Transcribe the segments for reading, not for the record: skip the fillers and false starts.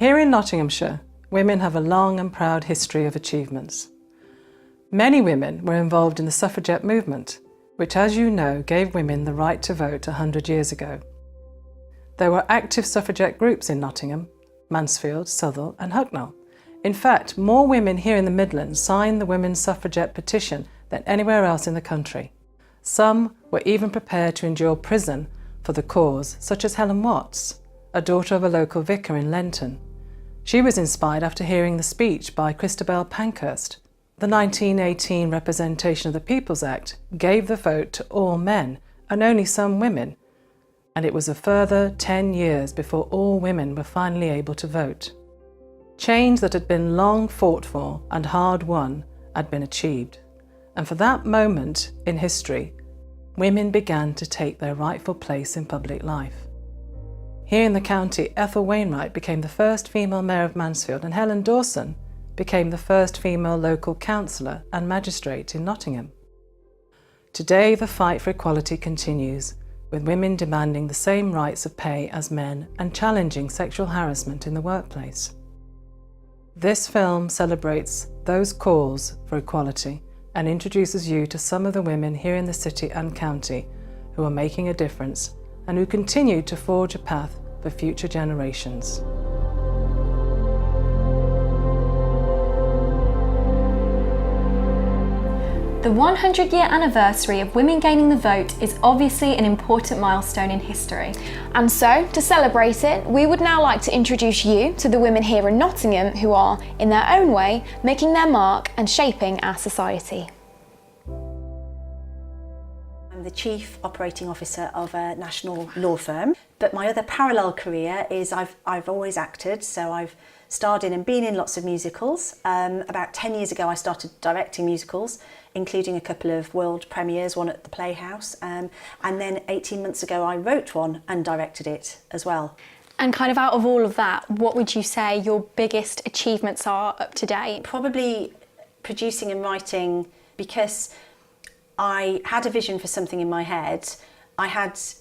Here in Nottinghamshire, women have a long and proud history of achievements. Many women were involved in the suffragette movement, which, as you know, gave women the right to vote 100 years ago. There were active suffragette groups in Nottingham, Mansfield, Southwell and Hucknall. In fact, more women here in the Midlands signed the women's suffragette petition than anywhere else in the country. Some were even prepared to endure prison for the cause, such as Helen Watts, a daughter of a local vicar in Lenton. She was inspired after hearing the speech by Christabel Pankhurst. The 1918 Representation of the People's Act gave the vote to all men and only some women, and it was a further 10 years before all women were finally able to vote. Change that had been long fought for and hard won had been achieved, and for that moment in history, women began to take their rightful place in public life. Here in the county, Ethel Wainwright became the first female mayor of Mansfield, and Helen Dawson became the first female local councillor and magistrate in Nottingham. Today, the fight for equality continues, with women demanding the same rights of pay as men and challenging sexual harassment in the workplace. This film celebrates those calls for equality and introduces you to some of the women here in the city and county who are making a difference and who continue to forge a path for future generations. The 100-year anniversary of women gaining the vote is obviously an important milestone in history. And so, to celebrate it, we would now like to introduce you to the women here in Nottingham who are, in their own way, making their mark and shaping our society. I'm the Chief Operating Officer of a national law firm, but my other parallel career is I've always acted, so I've starred in and been in lots of musicals. About 10 years ago I started directing musicals, including a couple of world premieres, one at the Playhouse, and then 18 months ago I wrote one and directed it as well. And kind of out of all of that, what would you say your biggest achievements are up to date? Probably producing and writing, because I had a vision for something in my head.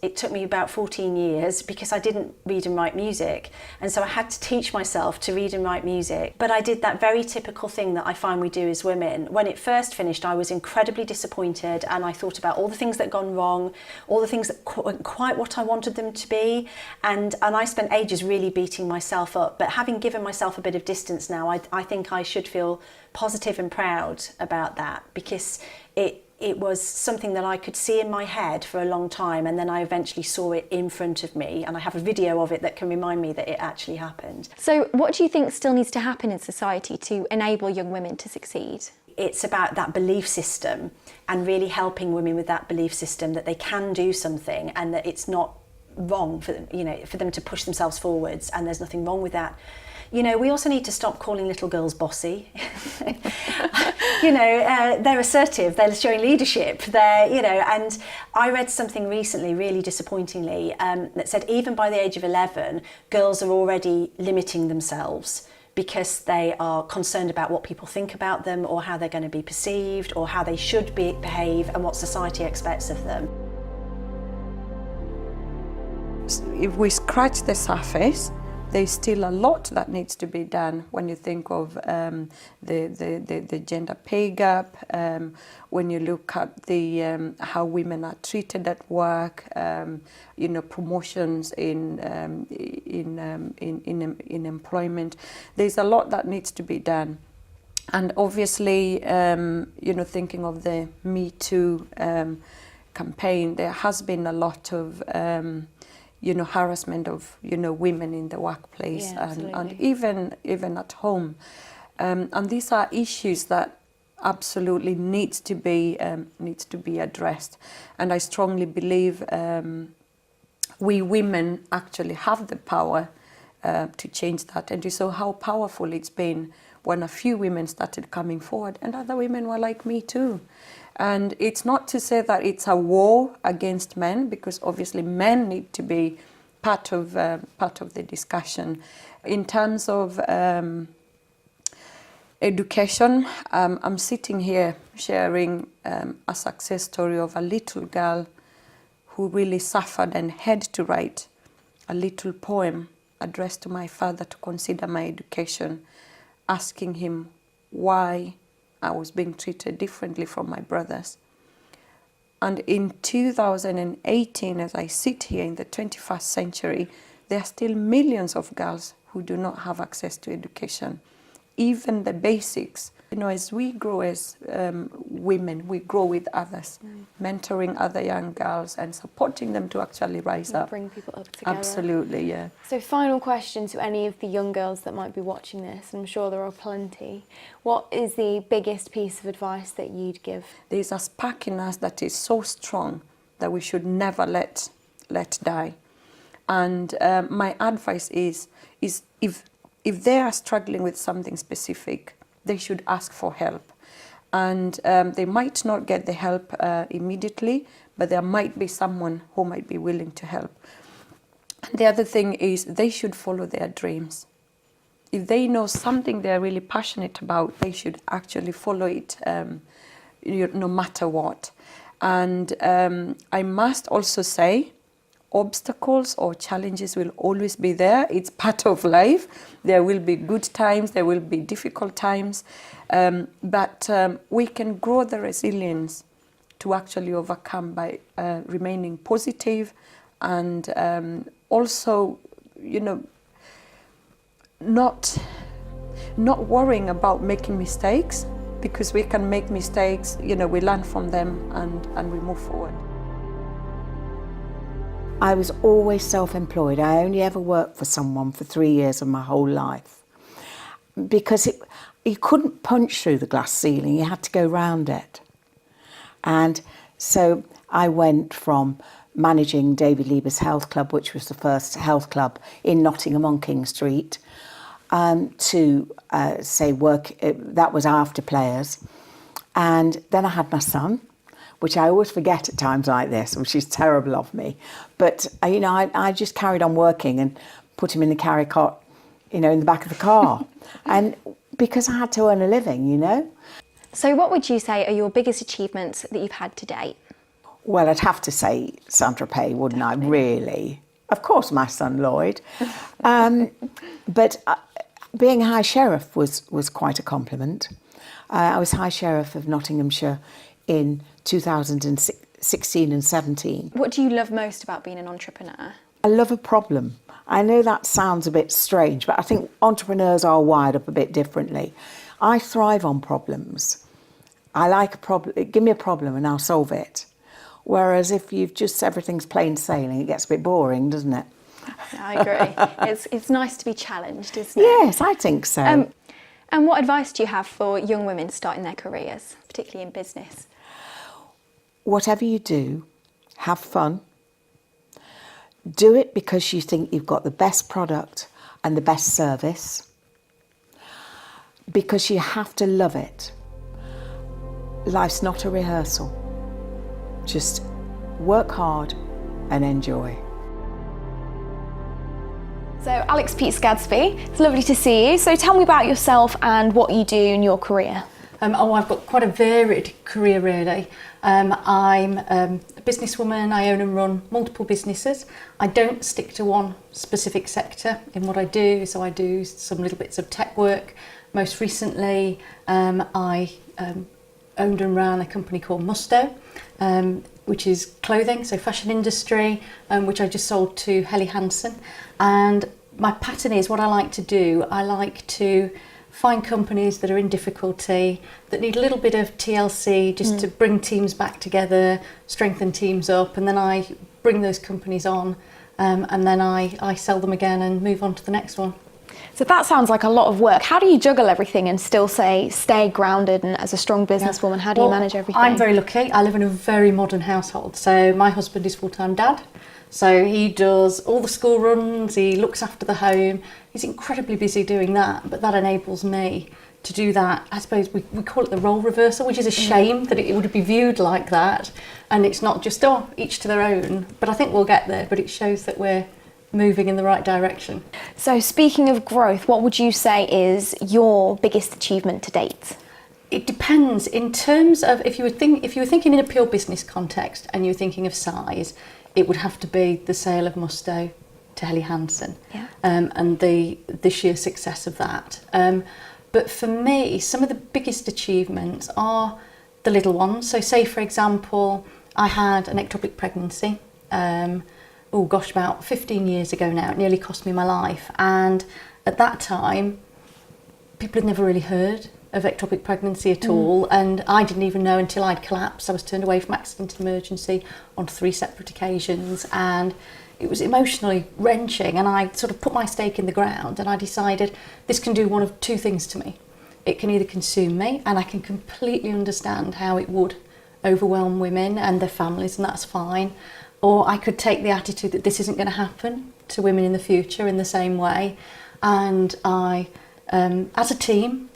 It took me about 14 years because I didn't read and write music, and so I had to teach myself to read and write music. But I did that very typical thing that I find we do as women. When it first finished, I was incredibly disappointed, and I thought about all the things that had gone wrong, all the things that weren't quite what I wanted them to be, and I spent ages really beating myself up. But having given myself a bit of distance now, I think I should feel positive and proud about that, because it was something that I could see in my head for a long time, and then I eventually saw it in front of me, and I have a video of it that can remind me that it actually happened. So what do you think still needs to happen in society to enable young women to succeed? It's about that belief system and really helping women with that belief system that they can do something and that it's not wrong for them, for them to push themselves forwards, and there's nothing wrong with that. We also need to stop calling little girls bossy. They're assertive, they're showing leadership, and I read something recently, really disappointingly, that said even by the age of 11, girls are already limiting themselves because they are concerned about what people think about them, or how they're going to be perceived, or how they should behave, and what society expects of them. If we scratch the surface, there's still a lot that needs to be done when you think of the gender pay gap, when you look at the how women are treated at work, promotions in employment. There's a lot that needs to be done, and obviously, thinking of the Me Too campaign, there has been a lot of harassment of women in the workplace, and even at home, and these are issues that absolutely needs to be addressed. And I strongly believe we women actually have the power to change that. And you saw how powerful it's been when a few women started coming forward, and other women were like, me too. And it's not to say that it's a war against men, because obviously men need to be part of the discussion. In terms of education, I'm sitting here sharing a success story of a little girl who really suffered and had to write a little poem addressed to my father to consider my education, asking him why I was being treated differently from my brothers. And in 2018, as I sit here in the 21st century, there are still millions of girls who do not have access to education, even the basics. You know, as we grow as women, we grow with others, mentoring other young girls and supporting them to actually rise up. Bring people up together. Absolutely, yeah. So final question to any of the young girls that might be watching this, and I'm sure there are plenty. What is the biggest piece of advice that you'd give? There's a spark in us that is so strong that we should never let die. And my advice is if they are struggling with something specific, they should ask for help. And they might not get the help immediately, but there might be someone who might be willing to help. And the other thing is they should follow their dreams. If they know something they're really passionate about, they should actually follow it no matter what. And I must also say, obstacles or challenges will always be there. It's part of life. There will be good times, there will be difficult times, but we can grow the resilience to actually overcome by remaining positive and also, you know, not worrying about making mistakes, because we can make mistakes, you know, we learn from them and we move forward. I was always self-employed. I only ever worked for someone for 3 years of my whole life, because you couldn't punch through the glass ceiling, you had to go round it. And so I went from managing David Lieber's Health Club, which was the first health club in Nottingham on King Street, to say work, that was after Players. And then I had my son, which I always forget at times like this, which is terrible of me. But, you know, I just carried on working and put him in the carry cot, you know, in the back of the car. And because I had to earn a living, you know. So what would you say are your biggest achievements that you've had to date? Well, I'd have to say Saint-Tropez, wouldn't I, really? Of course, my son Lloyd. But being High Sheriff was quite a compliment. I was High Sheriff of Nottinghamshire in 2016 and 17. What do you love most about being an entrepreneur? I love a problem. I know that sounds a bit strange, but I think entrepreneurs are wired up a bit differently. I thrive on problems. I like a problem. Give me a problem and I'll solve it. Whereas if you've just everything's plain sailing, it gets a bit boring, doesn't it? I agree. It's nice to be challenged, isn't it? Yes, I think so. And what advice do you have for young women starting their careers, particularly in business? Whatever you do, have fun. Do it because you think you've got the best product and the best service. Because you have to love it. Life's not a rehearsal. Just work hard and enjoy. So Alex Peace-Gadsby, it's lovely to see you. So tell me about yourself and what you do in your career. I've got quite a varied career really. I'm a businesswoman, I own and run multiple businesses. I don't stick to one specific sector in what I do, so I do some little bits of tech work. Most recently, I owned and ran a company called Musto, which is clothing, so fashion industry, which I just sold to Helly Hansen. And my pattern is what I like to do. I like to find companies that are in difficulty, that need a little bit of TLC just to bring teams back together, strengthen teams up, and then I bring those companies on and then I sell them again and move on to the next one. So that sounds like a lot of work. How do you juggle everything and still stay grounded, and as a strong businesswoman, how do you manage everything? I'm very lucky. I live in a very modern household. So my husband is full-time dad. So he does all the school runs, he looks after the home. He's incredibly busy doing that, but that enables me to do that. I suppose we call it the role reversal, which is a shame that it would be viewed like that. And it's not just, each to their own. But I think we'll get there, but it shows that we're moving in the right direction. So speaking of growth, what would you say is your biggest achievement to date? It depends. In terms of, if you were thinking in a pure business context and you were thinking of size, it would have to be the sale of Musto to Helly Hansen, Yeah. and the sheer success of that. But for me, some of the biggest achievements are the little ones. So say, for example, I had an ectopic pregnancy, about 15 years ago now. It nearly cost me my life. And at that time, people had never really heard of ectopic pregnancy at all, and I didn't even know until I'd collapsed. I was turned away from accident and emergency on 3 separate occasions, and it was emotionally wrenching, and I sort of put my stake in the ground, and I decided this can do one of 2 things to me. It can either consume me, and I can completely understand how it would overwhelm women and their families, and that's fine, or I could take the attitude that this isn't going to happen to women in the future in the same way. And I, as a team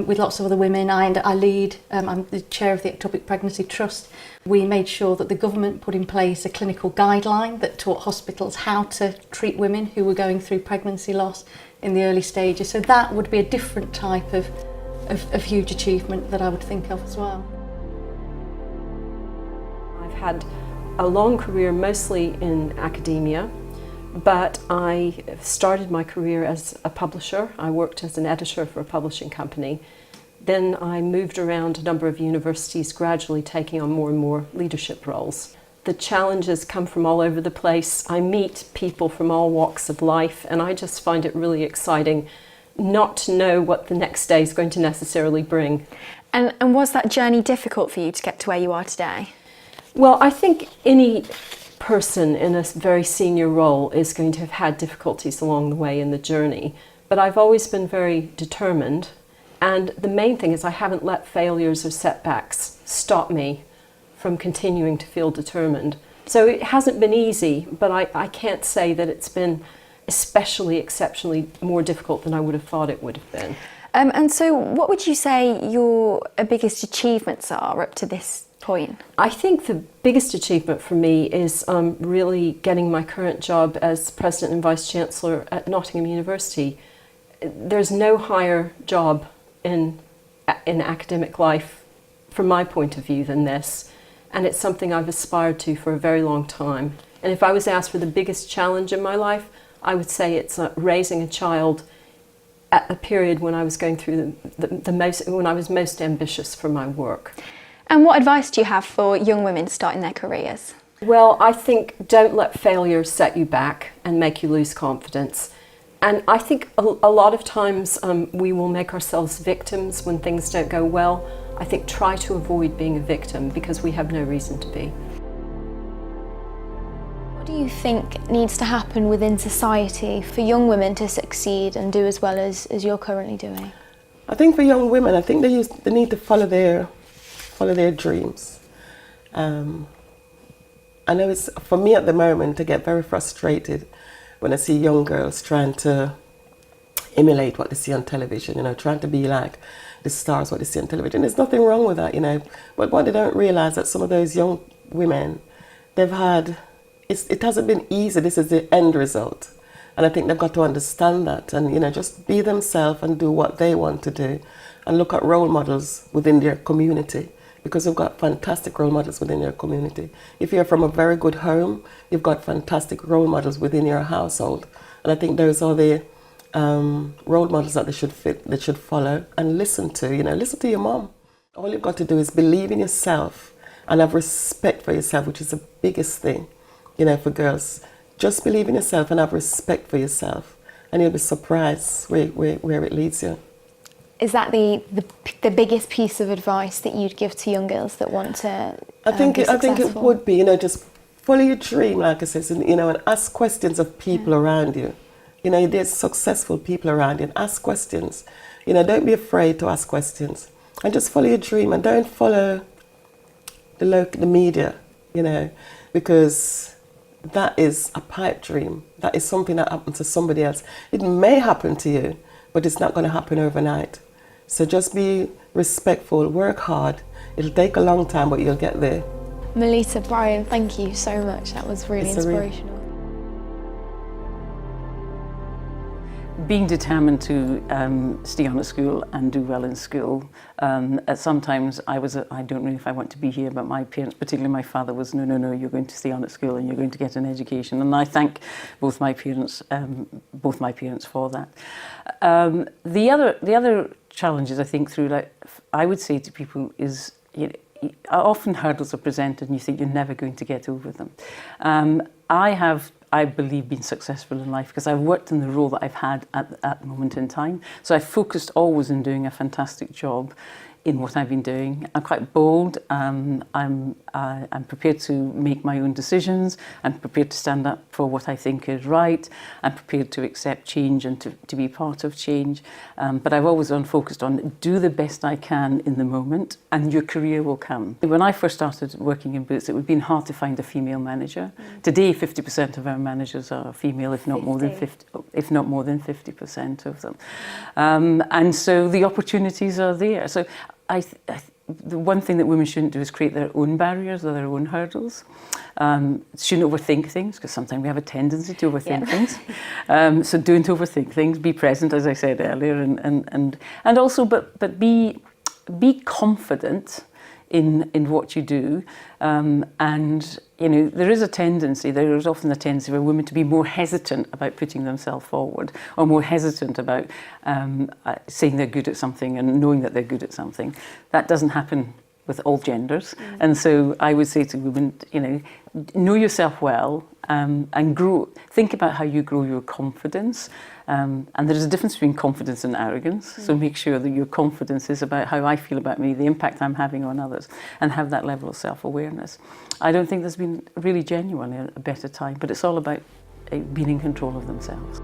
with lots of other women, I lead, I'm the chair of the Ectopic Pregnancy Trust. We made sure that the government put in place a clinical guideline that taught hospitals how to treat women who were going through pregnancy loss in the early stages. So that would be a different type of huge achievement that I would think of as well. I've had a long career mostly in academia, but I started my career as a publisher. I worked as an editor for a publishing company. Then I moved around a number of universities, gradually taking on more and more leadership roles. The challenges come from all over the place. I meet people from all walks of life, and I just find it really exciting not to know what the next day is going to necessarily bring. And was that journey difficult for you to get to where you are today? Well, I think any person in a very senior role is going to have had difficulties along the way in the journey, but I've always been very determined, and the main thing is I haven't let failures or setbacks stop me from continuing to feel determined. So it hasn't been easy, but I can't say that it's been exceptionally more difficult than I would have thought it would have been. And so what would you say your biggest achievements are up to this point? I think the biggest achievement for me is really getting my current job as President and Vice Chancellor at Nottingham University. There's no higher job in academic life, from my point of view, than this, and it's something I've aspired to for a very long time. And if I was asked for the biggest challenge in my life, I would say it's raising a child at a period when I was going through when I was most ambitious for my work. And what advice do you have for young women starting their careers? Well, I think don't let failure set you back and make you lose confidence. And I think a lot of times we will make ourselves victims when things don't go well. I think try to avoid being a victim because we have no reason to be. What do you think needs to happen within society for young women to succeed and do as well as you're currently doing? I think for young women, I think they need to follow their dreams. I know it's, for me at the moment, I get very frustrated when I see young girls trying to emulate what they see on television, trying to be like the stars, what they see on television. There's nothing wrong with that, but what they don't realise that some of those young women, it hasn't been easy. This is the end result. And I think they've got to understand that and, just be themselves and do what they want to do and look at role models within their community, because we've got fantastic role models within your community. If you're from a very good home, you've got fantastic role models within your household. And I think those are the role models that they should follow and listen to. Listen to your mom. All you've got to do is believe in yourself and have respect for yourself, which is the biggest thing, for girls. Just believe in yourself and have respect for yourself, and you'll be surprised where it leads you. Is that the biggest piece of advice that you'd give to young girls that want to I think be it successful? would be, just follow your dream, like I said, and ask questions of people around you. There's successful people around you, and ask questions. Don't be afraid to ask questions, and just follow your dream, and don't follow the media, because that is a pipe dream. That is something that happens to somebody else. It may happen to you, but it's not going to happen overnight. So just be respectful, work hard. It'll take a long time, but you'll get there. Melita, Brian, thank you so much. That was really inspirational. being determined to stay on at school and do well in school. Sometimes I don't know if I want to be here, but my parents, particularly my father, was no, you're going to stay on at school and you're going to get an education. And I thank both my parents for that. The other challenges I think through life, I would say to people is, often hurdles are presented and you think you're never going to get over them. I believe, been successful in life because I've worked in the role that I've had at that moment in time. So I've focused always on doing a fantastic job in what I've been doing. I'm quite bold. I'm prepared to make my own decisions. I'm prepared to stand up for what I think is right. I'm prepared to accept change and to be part of change. But I've always been focused on do the best I can in the moment, and your career will come. When I first started working in Boots, it would have been hard to find a female manager. Today, 50% of our managers are female, if not more than 50% of them. And so the opportunities are there. So the one thing that women shouldn't do is create their own barriers or their own hurdles. Shouldn't overthink things, because sometimes we have a tendency to overthink things. So don't overthink things. Be present, as I said earlier, and also, but be confident in what you do. And there is often a tendency for women to be more hesitant about putting themselves forward, or more hesitant about saying they're good at something and knowing that they're good at something. That doesn't happen with all genders. And so I would say to women, know yourself well, and grow. Think about how you grow your confidence. And there's a difference between confidence and arrogance. So make sure that your confidence is about how I feel about me, the impact I'm having on others, and have that level of self-awareness. I don't think there's been really genuinely a better time, but it's all about being in control of themselves.